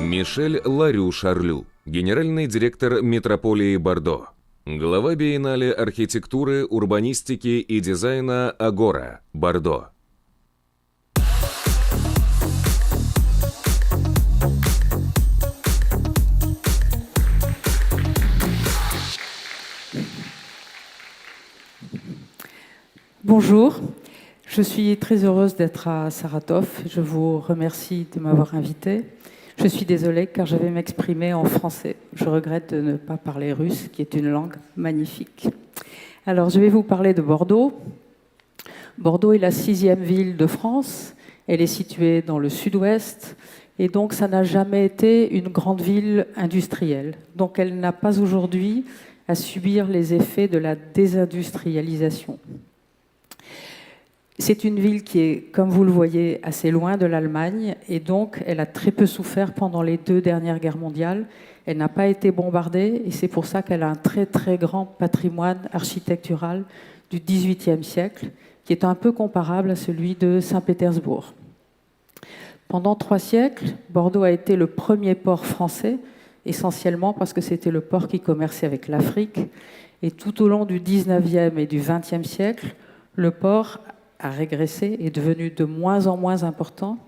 Мишель Ларю-Шарлю, генеральный директор метрополии Бордо, глава биеннале архитектуры, урбанистики и дизайна Агора, Бордо. Bonjour, je suis très heureuse d'être à Saratov. Je vous remercie de m'avoir invitée. Je suis désolée car je vais m'exprimer en français. Je regrette de ne pas parler russe, qui est une langue magnifique. Alors, je vais vous parler de Bordeaux. Bordeaux est la 6e ville de France. Elle est située dans le sud-ouest. Et donc, ça n'a jamais été une grande ville industrielle. Donc, elle n'a pas aujourd'hui à subir les effets de la désindustrialisation. C'est une ville qui est, comme vous le voyez, assez loin de l'Allemagne et donc elle a très peu souffert pendant les 2 dernières guerres mondiales. Elle n'a pas été bombardée et c'est pour ça qu'elle a un très très grand patrimoine architectural du XVIIIe siècle qui est un peu comparable à celui de Saint-Pétersbourg. Pendant 3 siècles, Bordeaux a été le premier port français, essentiellement parce que c'était le port qui commerçait avec l'Afrique. Et tout au long du XIXe et du XXe siècle, le port a régressé, est devenu de moins en moins important,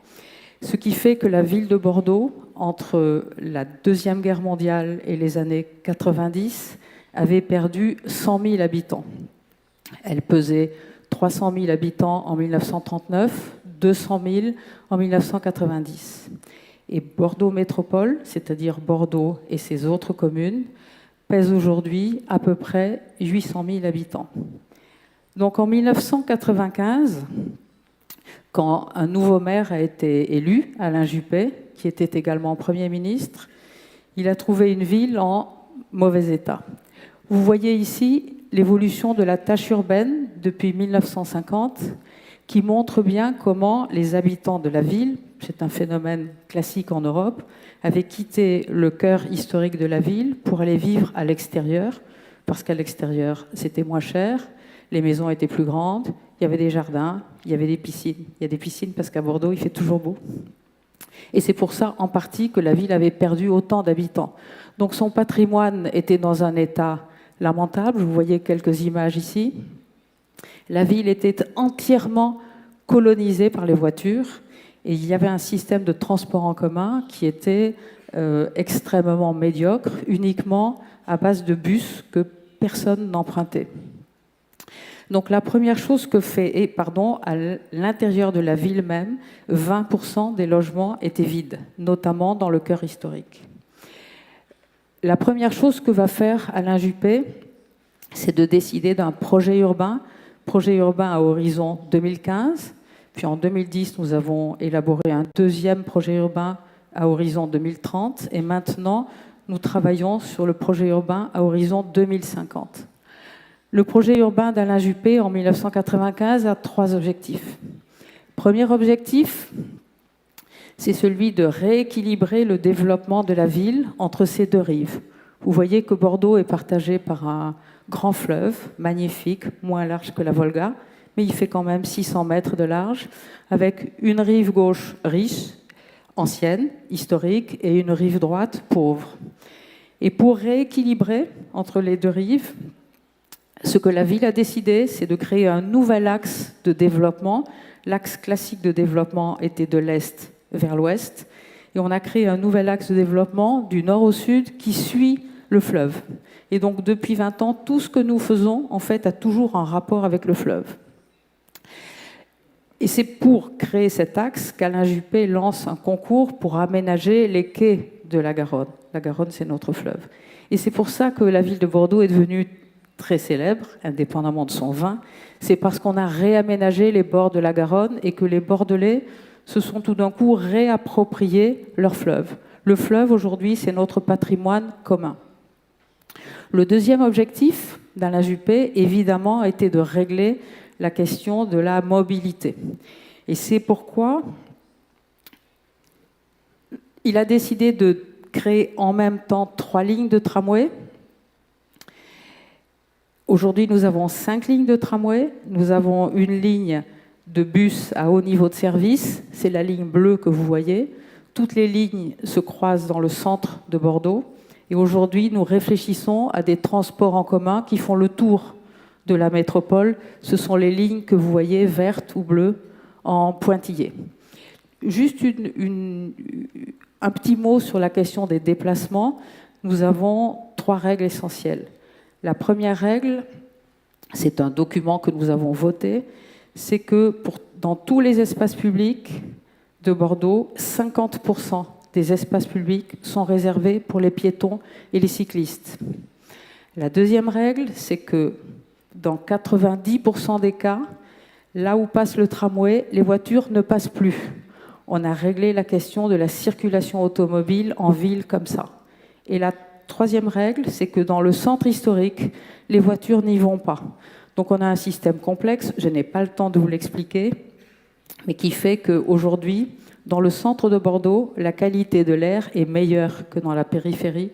ce qui fait que la ville de Bordeaux, entre la Deuxième Guerre mondiale et les années 90, avait perdu 100 000 habitants. Elle pesait 300 000 habitants en 1939, 200 000 en 1990. Et Bordeaux Métropole, c'est-à-dire Bordeaux et ses autres communes, pèse aujourd'hui à peu près 800 000 habitants. Donc en 1995, quand un nouveau maire a été élu, Alain Juppé, qui était également Premier ministre, il a trouvé une ville en mauvais état. Vous voyez ici l'évolution de la tâche urbaine depuis 1950, qui montre bien comment les habitants de la ville, c'est un phénomène classique en Europe, avaient quitté le cœur historique de la ville pour aller vivre à l'extérieur, parce qu'à l'extérieur, c'était moins cher. Les maisons étaient plus grandes, il y avait des jardins, il y avait des piscines. Il y a des piscines parce qu'à Bordeaux, il fait toujours beau. Et c'est pour ça, en partie, que la ville avait perdu autant d'habitants. Donc son patrimoine était dans un état lamentable. Vous voyez quelques images ici. La ville était entièrement colonisée par les voitures. Et il y avait un système de transport en commun qui était extrêmement médiocre, uniquement à base de bus que personne n'empruntait. Donc la première chose que fait, à l'intérieur de la ville même, 20% des logements étaient vides, notamment dans le cœur historique. La première chose que va faire Alain Juppé, c'est de décider d'un projet urbain à horizon 2015. Puis en 2010, nous avons élaboré un deuxième projet urbain à horizon 2030. Et maintenant, nous travaillons sur le projet urbain à horizon 2050. Le projet urbain d'Alain Juppé en 1995 a 3 objectifs. Premier objectif, c'est celui de rééquilibrer le développement de la ville entre ses 2 rives. Vous voyez que Bordeaux est partagé par un grand fleuve, magnifique, moins large que la Volga, mais il fait quand même 600 mètres de large, avec une rive gauche riche, ancienne, historique, et une rive droite pauvre. Et pour rééquilibrer entre les 2 rives, ce que la ville a décidé, c'est de créer un nouvel axe de développement. L'axe classique de développement était de l'est vers l'ouest. Et on a créé un nouvel axe de développement du nord au sud qui suit le fleuve. Et donc, depuis 20 ans, tout ce que nous faisons, en fait, a toujours un rapport avec le fleuve. Et c'est pour créer cet axe qu'Alain Juppé lance un concours pour aménager les quais de la Garonne. La Garonne, c'est notre fleuve. Et c'est pour ça que la ville de Bordeaux est devenue très célèbre, indépendamment de son vin, c'est parce qu'on a réaménagé les bords de la Garonne et que les Bordelais se sont tout d'un coup réappropriés leur fleuve. Le fleuve, aujourd'hui, c'est notre patrimoine commun. Le deuxième objectif d'Alain Juppé, évidemment, était de régler la question de la mobilité. Et c'est pourquoi il a décidé de créer en même temps 3 lignes de tramway. Aujourd'hui, nous avons 5 lignes de tramway. Nous avons une ligne de bus à haut niveau de service. C'est la ligne bleue que vous voyez. Toutes les lignes se croisent dans le centre de Bordeaux. Et aujourd'hui, nous réfléchissons à des transports en commun qui font le tour de la métropole. Ce sont les lignes que vous voyez vertes ou bleues en pointillés. Juste un petit mot sur la question des déplacements. Nous avons 3 règles essentielles. La première règle, c'est un document que nous avons voté, c'est que dans tous les espaces publics de Bordeaux, 50% des espaces publics sont réservés pour les piétons et les cyclistes. La deuxième règle, c'est que dans 90% des cas, là où passe le tramway, les voitures ne passent plus. On a réglé la question de la circulation automobile en ville comme ça. Et la troisième règle, c'est que dans le centre historique, les voitures n'y vont pas. Donc on a un système complexe, je n'ai pas le temps de vous l'expliquer, mais qui fait qu'aujourd'hui, dans le centre de Bordeaux, la qualité de l'air est meilleure que dans la périphérie,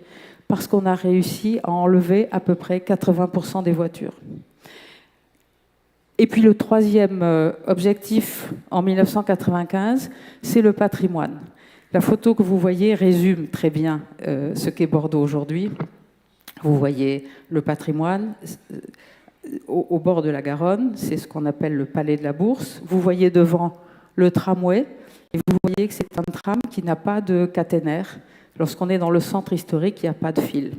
parce qu'on a réussi à enlever à peu près 80% des voitures. Et puis le troisième objectif en 1995, c'est le patrimoine. La photo que vous voyez résume très bien ce qu'est Bordeaux aujourd'hui. Vous voyez le patrimoine au bord de la Garonne, c'est ce qu'on appelle le palais de la Bourse. Vous voyez devant le tramway, et vous voyez que c'est un tram qui n'a pas de caténaire. Lorsqu'on est dans le centre historique, il n'y a pas de fil.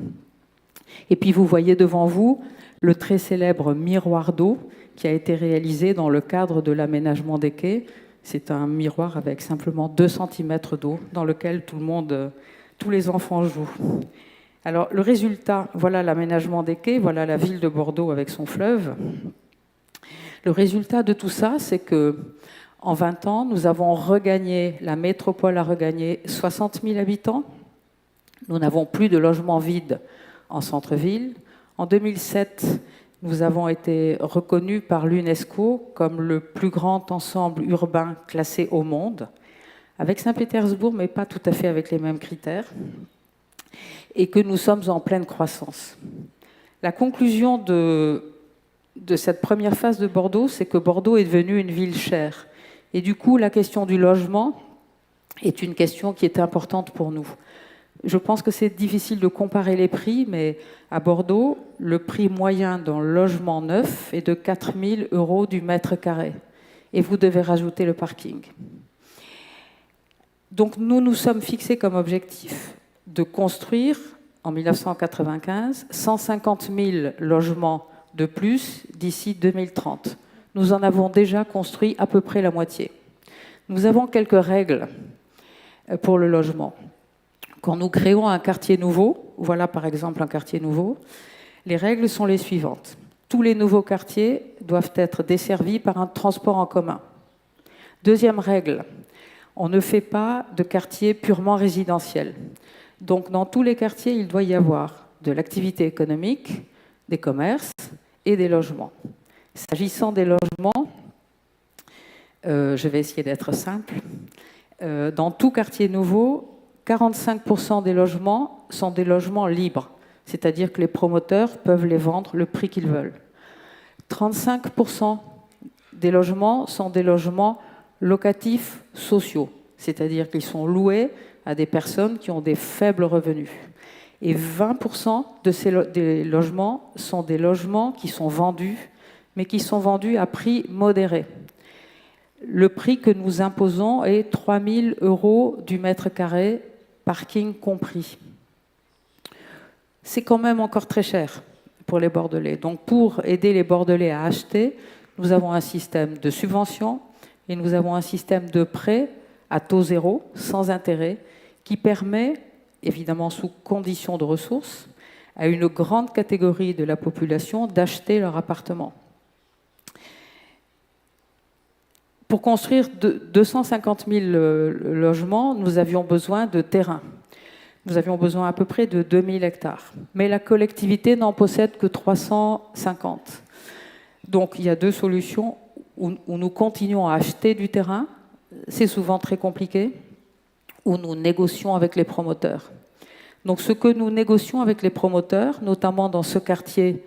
Et puis vous voyez devant vous le très célèbre miroir d'eau qui a été réalisé dans le cadre de l'aménagement des quais. C'est un miroir avec simplement 2 cm d'eau dans lequel tous les enfants jouent. Alors le résultat, voilà l'aménagement des quais, voilà la ville de Bordeaux avec son fleuve. Le résultat de tout ça, c'est que en 20 ans, nous avons regagné, la métropole a regagné 60 000 habitants. Nous n'avons plus de logements vides en centre-ville. En 2007, nous avons été reconnus par l'UNESCO comme le plus grand ensemble urbain classé au monde, avec Saint-Pétersbourg, mais pas tout à fait avec les mêmes critères, et que nous sommes en pleine croissance. La conclusion de cette première phase de Bordeaux, c'est que Bordeaux est devenu une ville chère. Et du coup, la question du logement est une question qui est importante pour nous. Je pense que c'est difficile de comparer les prix, mais à Bordeaux, le prix moyen d'un logement neuf est de 4 000 € du mètre carré. Et vous devez rajouter le parking. Donc nous nous sommes fixés comme objectif de construire, en 1995, 150 000 logements de plus d'ici 2030. Nous en avons déjà construit à peu près la moitié. Nous avons quelques règles pour le logement. Quand nous créons un quartier nouveau, voilà par exemple un quartier nouveau, les règles sont les suivantes. Tous les nouveaux quartiers doivent être desservis par un transport en commun. Deuxième règle, on ne fait pas de quartier purement résidentiel. Donc dans tous les quartiers, il doit y avoir de l'activité économique, des commerces et des logements. S'agissant des logements, je vais essayer d'être simple. Dans tout quartier nouveau, 45% des logements sont des logements libres, c'est-à-dire que les promoteurs peuvent les vendre le prix qu'ils veulent. 35% des logements sont des logements locatifs sociaux, c'est-à-dire qu'ils sont loués à des personnes qui ont des faibles revenus. Et 20% des logements sont des logements qui sont vendus, mais qui sont vendus à prix modéré. Le prix que nous imposons est 3 000 € du mètre carré, parking compris. C'est quand même encore très cher pour les Bordelais. Donc pour aider les Bordelais à acheter, nous avons un système de subvention et nous avons un système de prêt à taux zéro, sans intérêt, qui permet, évidemment sous conditions de ressources, à une grande catégorie de la population d'acheter leur appartement. Pour construire 250 000 logements, nous avions besoin de terrain. Nous avions besoin à peu près de 2000 hectares. Mais la collectivité n'en possède que 350. Donc il y a 2 solutions où nous continuons à acheter du terrain, c'est souvent très compliqué, où nous négocions avec les promoteurs. Donc ce que nous négocions avec les promoteurs, notamment dans ce quartier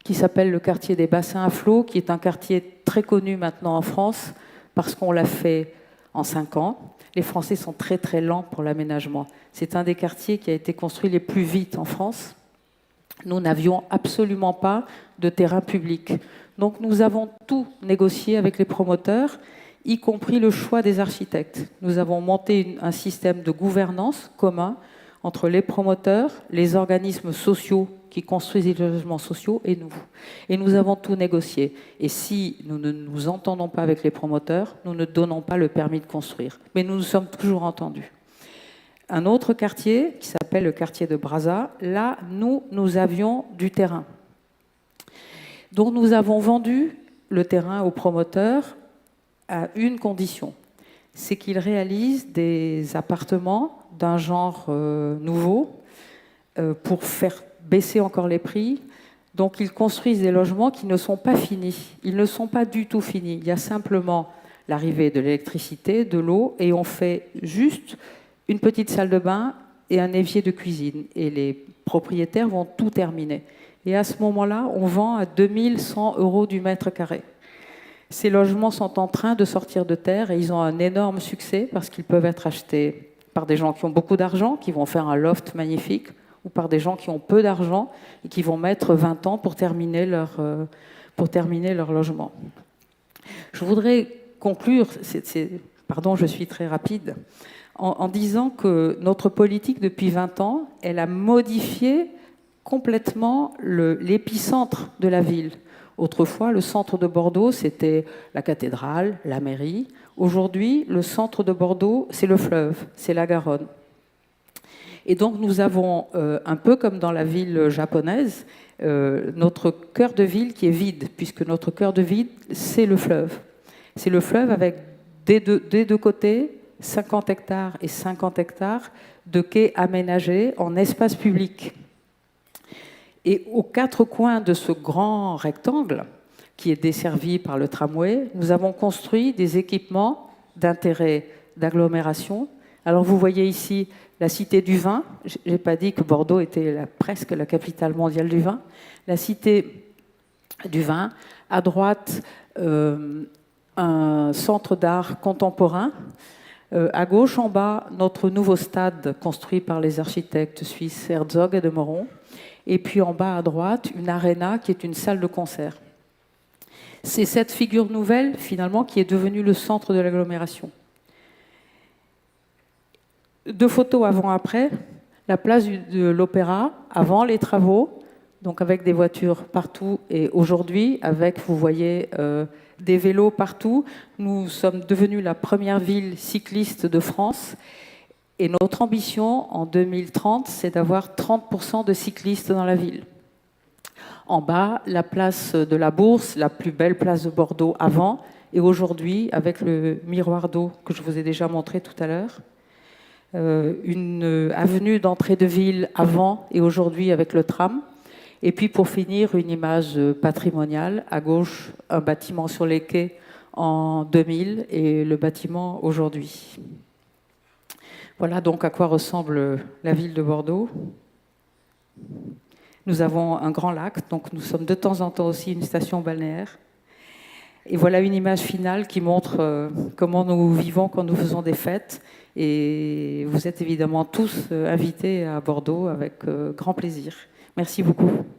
qui s'appelle le quartier des bassins à flot, qui est un quartier très connu maintenant en France, parce qu'on l'a fait en 5 ans. Les Français sont très très lents pour l'aménagement. C'est un des quartiers qui a été construit les plus vite en France. Nous n'avions absolument pas de terrain public. Donc nous avons tout négocié avec les promoteurs, y compris le choix des architectes. Nous avons monté un système de gouvernance commun entre les promoteurs, les organismes sociaux qui construisent les logements sociaux et nous. Et nous avons tout négocié. Et si nous ne nous entendons pas avec les promoteurs, nous ne donnons pas le permis de construire. Mais nous nous sommes toujours entendus. Un autre quartier qui s'appelle le quartier de Brazza, là, nous avions du terrain. Donc nous avons vendu le terrain aux promoteurs à une condition, c'est qu'ils réalisent des appartements d'un genre nouveau pour faire baisser encore les prix. Donc ils construisent des logements qui ne sont pas finis. Ils ne sont pas du tout finis. Il y a simplement l'arrivée de l'électricité, de l'eau, et on fait juste une petite salle de bain et un évier de cuisine. Et les propriétaires vont tout terminer. Et à ce moment-là, on vend à 2100 € du mètre carré. Ces logements sont en train de sortir de terre et ils ont un énorme succès parce qu'ils peuvent être achetés par des gens qui ont beaucoup d'argent, qui vont faire un loft magnifique, ou par des gens qui ont peu d'argent et qui vont mettre 20 ans pour terminer leur logement. Je voudrais conclure, pardon, je suis très rapide, en disant que notre politique depuis 20 ans, elle a modifié complètement l'épicentre de la ville. Autrefois, le centre de Bordeaux, c'était la cathédrale, la mairie. Aujourd'hui, le centre de Bordeaux, c'est le fleuve, c'est la Garonne. Et donc, nous avons, un peu comme dans la ville japonaise, notre cœur de ville qui est vide, puisque notre cœur de ville, c'est le fleuve. C'est le fleuve avec des deux côtés, 50 hectares et 50 hectares de quais aménagés en espace public. Et aux 4 coins de ce grand rectangle, qui est desservi par le tramway, nous avons construit des équipements d'intérêt d'agglomération. Alors vous voyez ici la Cité du Vin. Je n'ai pas dit que Bordeaux était presque la capitale mondiale du vin. La Cité du Vin. À droite, un centre d'art contemporain. À gauche, en bas, notre nouveau stade construit par les architectes suisses Herzog et de Meuron. Et puis en bas à droite, une aréna qui est une salle de concert. C'est cette figure nouvelle, finalement, qui est devenue le centre de l'agglomération. 2 photos avant-après. La place de l'Opéra, avant les travaux, donc avec des voitures partout, et aujourd'hui, avec, vous voyez, des vélos partout. Nous sommes devenus la première ville cycliste de France. Et notre ambition, en 2030, c'est d'avoir 30% de cyclistes dans la ville. En bas, la place de la Bourse, la plus belle place de Bordeaux avant, et aujourd'hui, avec le miroir d'eau que je vous ai déjà montré tout à l'heure. Une avenue d'entrée de ville avant et aujourd'hui avec le tram. Et puis pour finir, une image patrimoniale. À gauche, un bâtiment sur les quais en 2000 et le bâtiment aujourd'hui. Voilà donc à quoi ressemble la ville de Bordeaux. Nous avons un grand lac, donc nous sommes de temps en temps aussi une station balnéaire. Et voilà une image finale qui montre comment nous vivons quand nous faisons des fêtes. Et vous êtes évidemment tous invités à Bordeaux avec grand plaisir. Merci beaucoup.